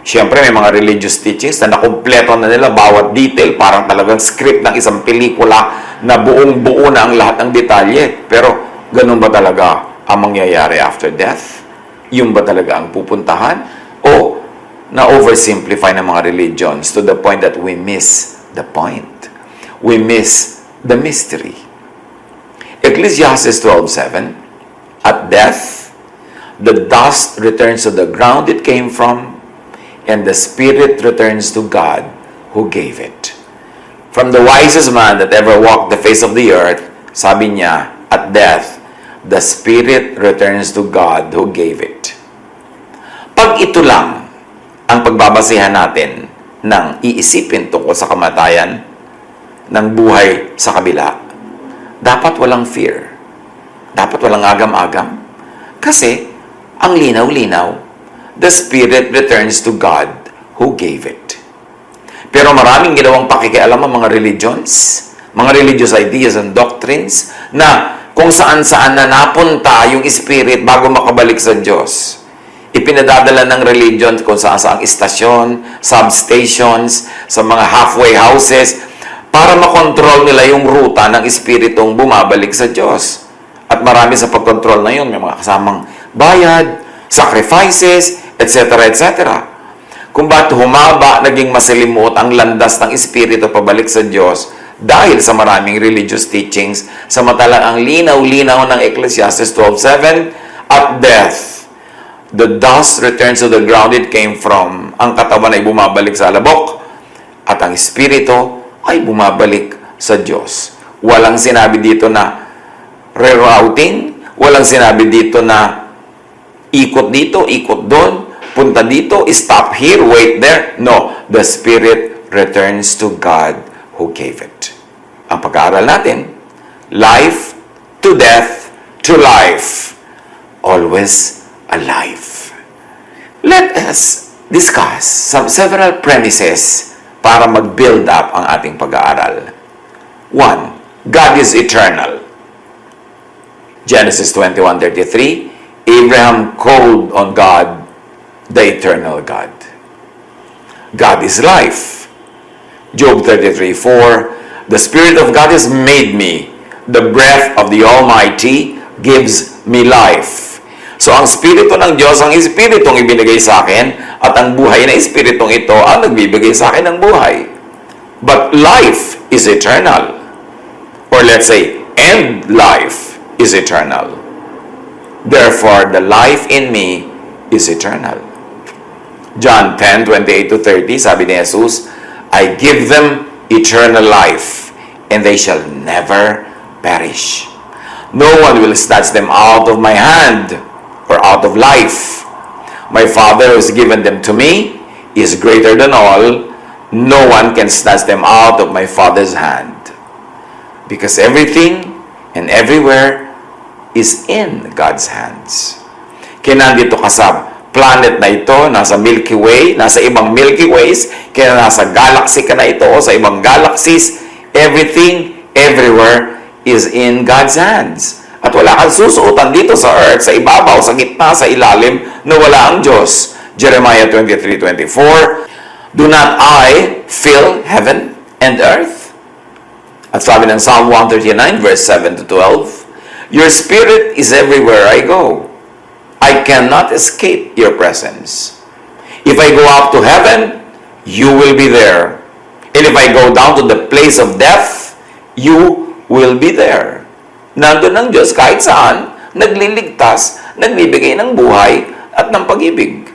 Siyempre, may mga religious teachings na nakumpleto na nila bawat detail, parang talagang script ng isang pelikula na buong-buo na ang lahat ng detalye. Pero, ganun ba talaga ang mangyayari after death? Yung ba talaga ang pupuntahan? O, na-oversimplify ng mga religions to the point that we miss the point. We miss the mystery. Ecclesiastes 12:7, at death, the dust returns to the ground it came from, and the spirit returns to God who gave it. From the wisest man that ever walked the face of the earth, sabi niya, at death, the spirit returns to God who gave it. Pag ito lang ang pagbabasihan natin ng iisipin tungkol sa kamatayan ng buhay sa kabila, dapat walang fear. Dapat walang agam-agam. Kasi, ang linaw-linaw, the Spirit returns to God who gave it. Pero maraming ginawang pakikialam ang mga religions, mga religious ideas and doctrines, na kung saan-saan na napunta yung Spirit bago makabalik sa Diyos. Ipinadadala ng religion kung saan-saan istasyon, substations, sa mga halfway houses, para makontrol nila yung ruta ng Espiritong bumabalik sa Diyos. At marami sa pagkontrol na yun, may mga kasamang bayad, sacrifices, etc., etc. Kung ba't humaba, naging masalimuot ang landas ng Espiritu pabalik sa Diyos dahil sa maraming religious teachings, samantalang ang linaw-linaw ng Ecclesiastes 12:7, at death, the dust returns to the ground it came from. Ang katawan ay bumabalik sa alabok, at ang Espiritu ay bumabalik sa Diyos. Walang sinabi dito na rerouting, walang sinabi dito na ikot dito, ikot doon, punta dito, stop here, wait there. No, the Spirit returns to God who gave it. Ang pag-aaral natin, life to death to life, always alive. Let us discuss several premises para mag-build up ang ating pag-aaral. 1. God is eternal. Genesis 21:33, Abraham called on God, the eternal God. God is life. Job 33:4, the Spirit of God has made me. The breath of the Almighty gives me life. So, ang Espiritu ng Diyos, ang Espiritong ibinigay sa akin, at ang buhay na Espiritong ito ang nagbibigay sa akin ng buhay. But life is eternal. Or let's say, and life is eternal. Therefore, the life in me is eternal. John 10:28-30, sabi ni Jesus, I give them eternal life, and they shall never perish. No one will snatch them out of my hand, or out of life. My Father who has given them to me is greater than all. No one can snatch them out of my Father's hand. Because everything and everywhere is in God's hands. Kaya nandito ka sa planet na ito, nasa Milky Way, nasa ibang Milky Ways, kaya nasa galaxy ka na ito, o sa ibang galaxies, everything, everywhere is in God's hands. At wala kang susuotan dito sa earth, sa ibabaw, sa gitna, sa ilalim, na wala ang Diyos. Jeremiah 23:24, do not I fill heaven and earth? At sabi ng Psalm 139, verse 7-12, your Spirit is everywhere I go. I cannot escape your presence. If I go up to heaven, you will be there. And if I go down to the place of death, you will be there. Nandun ang Diyos kahit saan, nagliligtas, nagbibigay ng buhay at ng pag-ibig.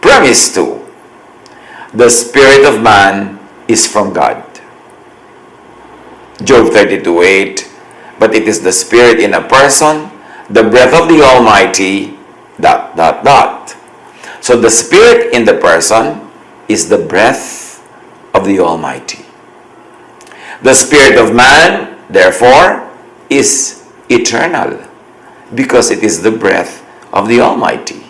Premise 2. The spirit of man is from God. Job 32:8, but it is the spirit in a person, the breath of the Almighty, ... So the spirit in the person is the breath of the Almighty. The spirit of man, therefore, is eternal because it is the breath of the Almighty.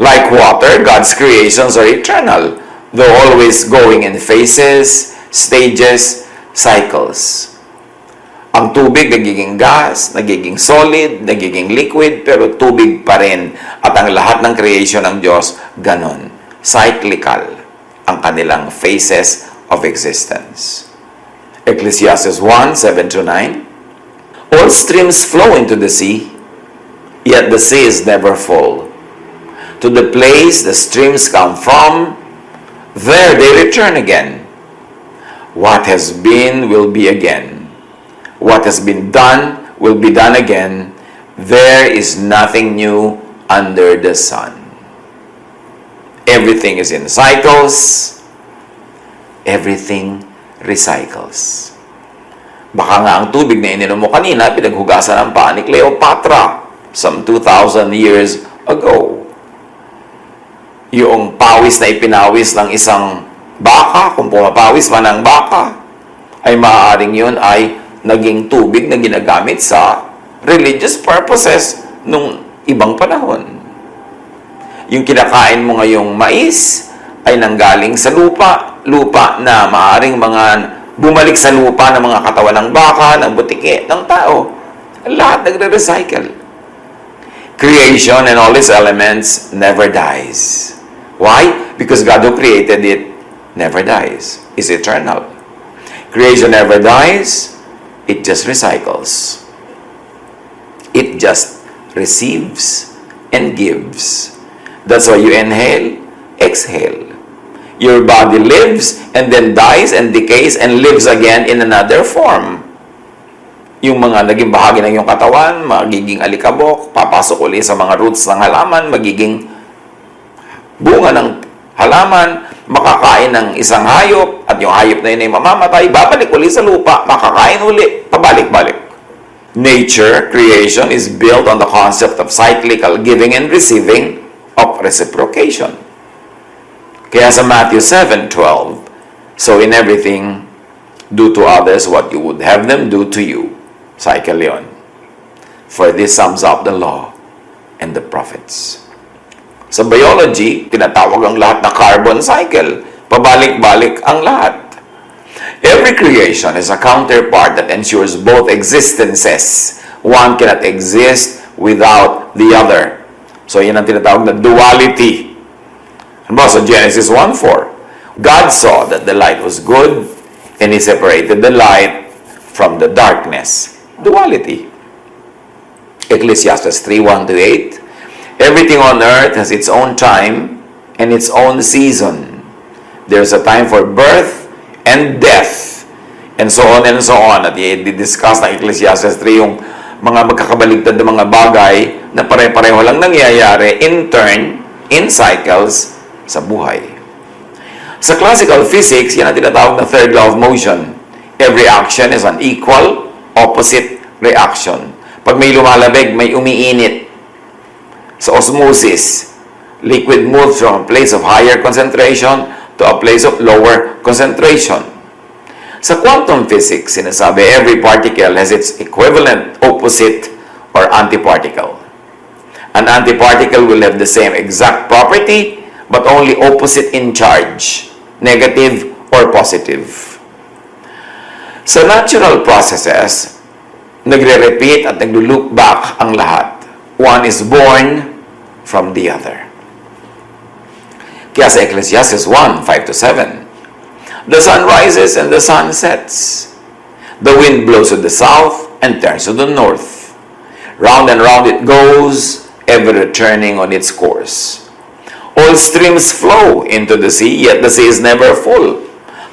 Like water, God's creations are eternal, though always going in phases, stages, cycles. Ang tubig nagiging gas, nagiging solid, nagiging liquid, pero tubig pa rin. At ang lahat ng creation ng Diyos, ganon. Cyclical ang kanilang phases of existence. Ecclesiastes 1:7-9. All streams flow into the sea, yet the sea is never full. To the place the streams come from, there they return again. What has been will be again. What has been done will be done again. There is nothing new under the sun. Everything is in cycles. Everything recycles. Baka nga ang tubig na ininom mo kanina, pinaghugasan ng paa ni Cleopatra some 2,000 years ago. Yung pawis na ipinawis ng isang baka, kung pumapawis man ang baka, ay maaaring yun ay naging tubig na ginagamit sa religious purposes nung ibang panahon. Yung kinakain mo ngayong mais ay nanggaling sa lupa na maaaring mga bumalik sa lupa ng mga katawan ng baka, ng butike, ng tao. Lahat nagre-recycle. Creation and all its elements never dies. Why? Because God who created it never dies. Is eternal. Creation never dies. It just recycles. It just receives and gives. That's why you inhale, exhale. Your body lives and then dies and decays and lives again in another form. Yung mga naging bahagi ng iyong katawan, magiging alikabok, papasok uli sa mga roots ng halaman, magiging bunga ng halaman, makakain ng isang hayop, at yung hayop na yun ay mamamatay, babalik uli sa lupa, makakain uli, pabalik-balik. Nature, creation, is built on the concept of cyclical giving and receiving of reciprocation. Kaya sa Matthew 7:12, so in everything, do to others what you would have them do to you. Cycle yun. For this sums up the law and the prophets. Sa biology, tinatawag ang lahat na carbon cycle. Pabalik-balik ang lahat. Every creation is a counterpart that ensures both existences. One cannot exist without the other. So, yan ang tinatawag na duality. Sa Genesis 1:4, God saw that the light was good, and He separated the light from the darkness. Duality. Ecclesiastes 3:1-8, everything on earth has its own time and its own season. There's a time for birth and death, and so on and so on. At i-discuss ng Ecclesiastes 3 yung mga magkakabaligtad na mga bagay na pare-pareho lang nangyayari in turn, in cycles, sa buhay. Sa classical physics, yan ang tinatawag na third law of motion. Every action is an equal, opposite reaction. Pag may lumalabig, may umiinit. Sa osmosis, liquid moves from a place of higher concentration to a place of lower concentration. Sa quantum physics, sinasabi, every particle has its equivalent opposite or antiparticle. An antiparticle will have the same exact property, but only opposite in charge, negative or positive. Sa natural processes, nagre-repeat at naglo-loop back ang lahat. One is born from the other. Kaya sa Ecclesiastes 1:5-7, the sun rises and the sun sets. The wind blows to the south and turns to the north. Round and round it goes, ever returning on its course. All streams flow into the sea, yet the sea is never full.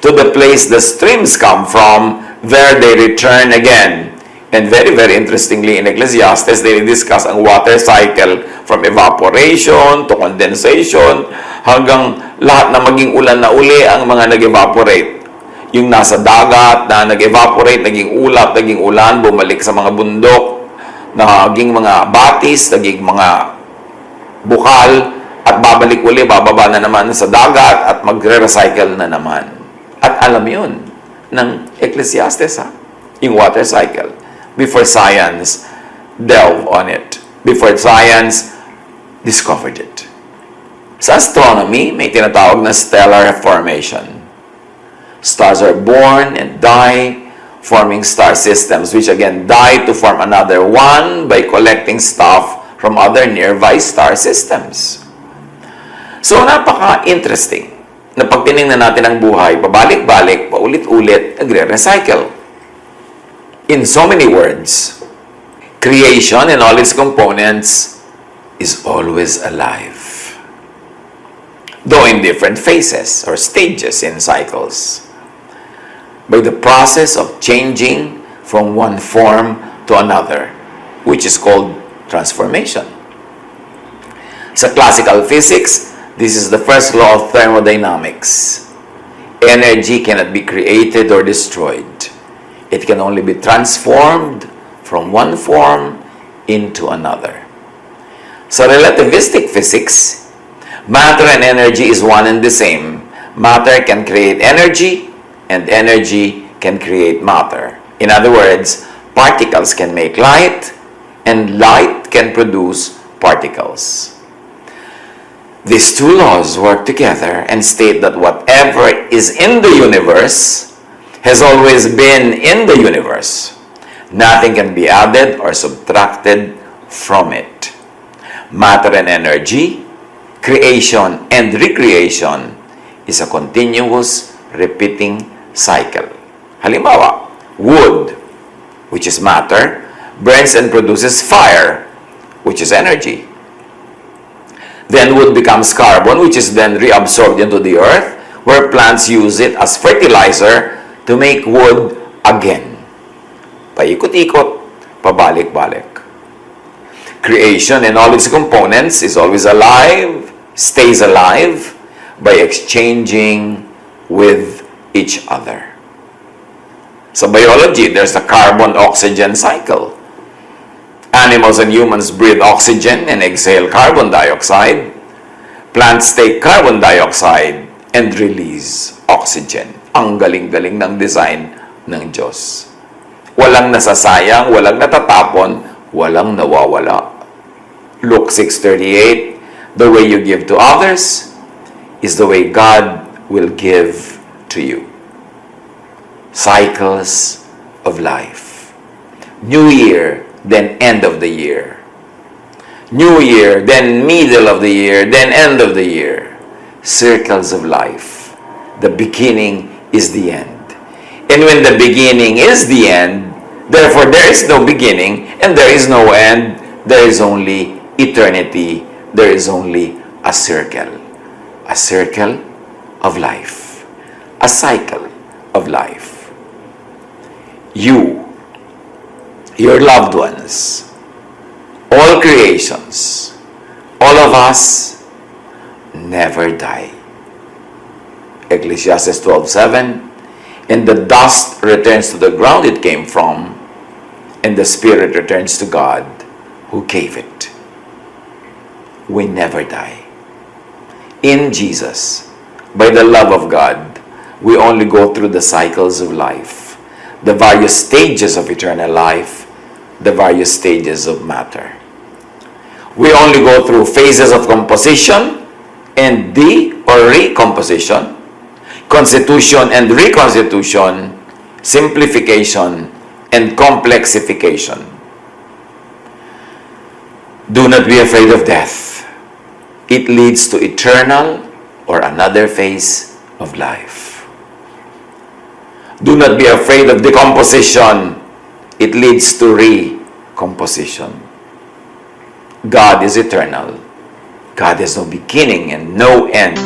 To the place the streams come from, there they return again. And very, very interestingly, in Ecclesiastes, they discuss ang water cycle from evaporation to condensation, hanggang lahat na maging ulan na uli ang mga nag-evaporate. Yung nasa dagat na nag-evaporate, naging ulap, naging ulan, bumalik sa mga bundok, naging mga batis, naging mga bukal, at babalik uli, bababa na naman sa dagat at magre-recycle na naman. At alam yun ng Ecclesiastes, yung water cycle. Before science delved on it. Before science discovered it. Sa astronomy, may tinatawag na stellar formation. Stars are born and die, forming star systems, which again die to form another one by collecting stuff from other nearby star systems. So, napaka-interesting na pag tinignan natin ang buhay, pabalik-balik, paulit-ulit, nagre-recycle. In so many words, creation and all its components is always alive, though in different phases or stages in cycles, by the process of changing from one form to another, which is called transformation. Sa classical physics, this is the first law of thermodynamics. Energy cannot be created or destroyed. It can only be transformed from one form into another. Sa relativistic physics, matter and energy is one and the same. Matter can create energy, and energy can create matter. In other words, particles can make light, and light can produce particles. These two laws work together and state that whatever is in the universe has always been in the universe. Nothing can be added or subtracted from it. Matter and energy, creation and recreation is a continuous, repeating cycle. Halimbawa, wood, which is matter, burns and produces fire, which is energy. Then wood becomes carbon, which is then reabsorbed into the earth, where plants use it as fertilizer to make wood again. Paikot-ikot, pabalik-balik. Creation and all its components is always alive, stays alive, by exchanging with each other. Sa biology, there's the carbon-oxygen cycle. Animals and humans breathe oxygen and exhale carbon dioxide. Plants take carbon dioxide and release oxygen. Ang galing-galing ng design ng Diyos. Walang nasasayang, walang natatapon, walang nawawala. Luke 6:38, the way you give to others is the way God will give to you. Cycles of life. New Year, then end of the year. New Year, then middle of the year, then end of the year. Circles of life. The beginning is the end. And when the beginning is the end, therefore there is no beginning and there is no end. There is only eternity. There is only a circle. A circle of life. A cycle of life. You, your loved ones, all creations, all of us never die. Ecclesiastes 12:7, and the dust returns to the ground it came from, and the spirit returns to God who gave it. We never die. In Jesus, by the love of God, we only go through the cycles of life, the various stages of eternal life, the various stages of matter. We only go through phases of composition and recomposition, constitution and reconstitution, simplification and complexification. Do not be afraid of death. It leads to eternal or another phase of life. Do not be afraid of decomposition. It leads to recomposition. God is eternal. God has no beginning and no end.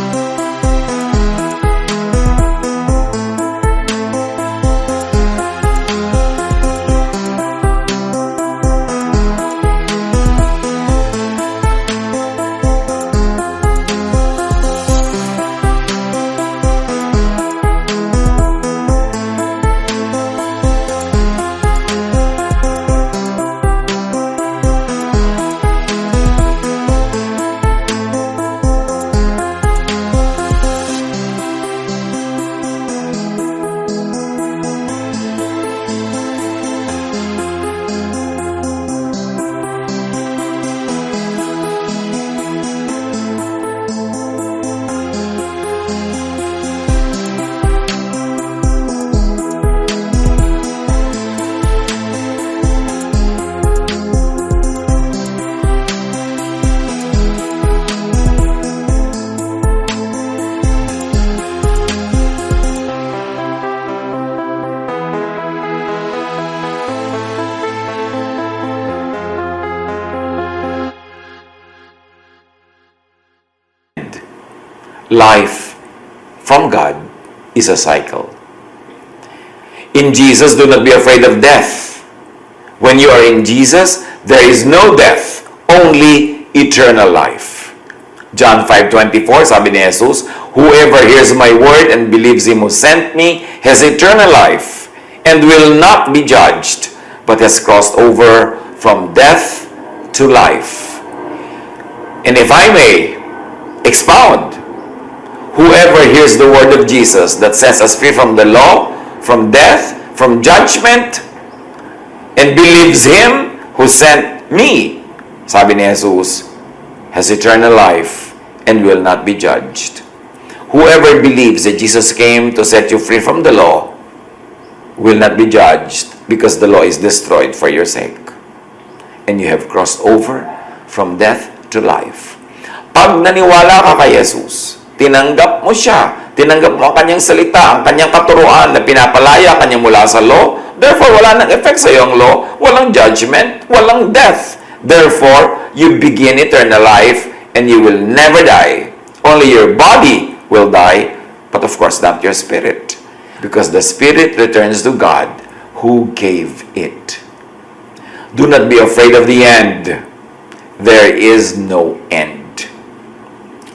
life from God is a cycle. In Jesus, do not be afraid of death. When you are in Jesus, there is no death, only eternal life. John 5:24, sabi ni Jesus, whoever hears my word and believes him who sent me has eternal life and will not be judged, but has crossed over from death to life. And if I may expound, whoever hears the word of Jesus that sets us free from the law, from death, from judgment, and believes him who sent me, sabi ni Jesus, has eternal life and will not be judged. Whoever believes that Jesus came to set you free from the law will not be judged because the law is destroyed for your sake. And you have crossed over from death to life. Pag naniwala ka kay Jesus, tinanggap mo siya, tinanggap mo ang kanyang salita, ang kanyang katuruan na pinapalaya kanya mula sa law, therefore wala nang effect sa iyong law, walang judgment, walang death. Therefore, you begin eternal life and you will never die. Only your body will die, but of course not your spirit. Because the spirit returns to God who gave it. Do not be afraid of the end. There is no end.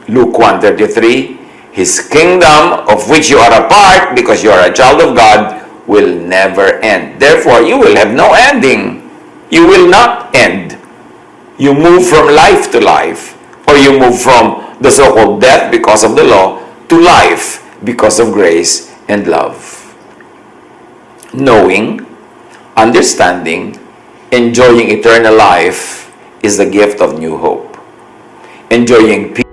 Luke 1:33, His kingdom of which you are a part because you are a child of God will never end. Therefore, you will have no ending. You will not end. You move from life to life, or you move from the so-called death because of the law to life because of grace and love. Knowing, understanding, enjoying eternal life is the gift of new hope. Enjoying peace.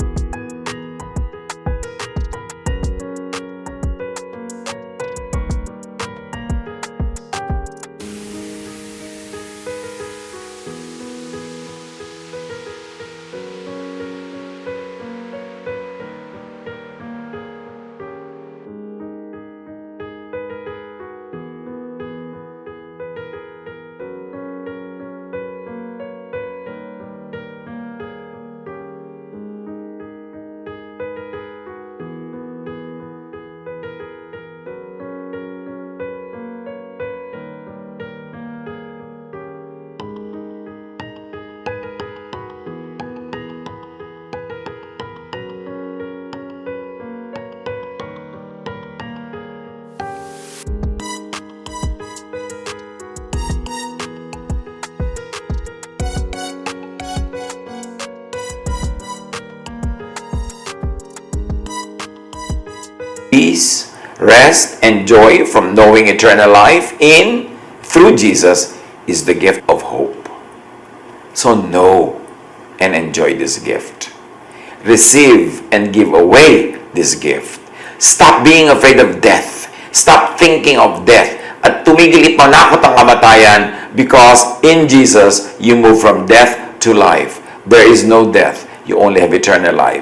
Peace, rest, and joy from knowing eternal life in, through Jesus is the gift of hope. So know and enjoy this gift. Receive and give away this gift. Stop being afraid of death. Stop thinking of death. At tumigil ipanakot ang kamatayan because in Jesus, you move from death to life. There is no death. You only have eternal life.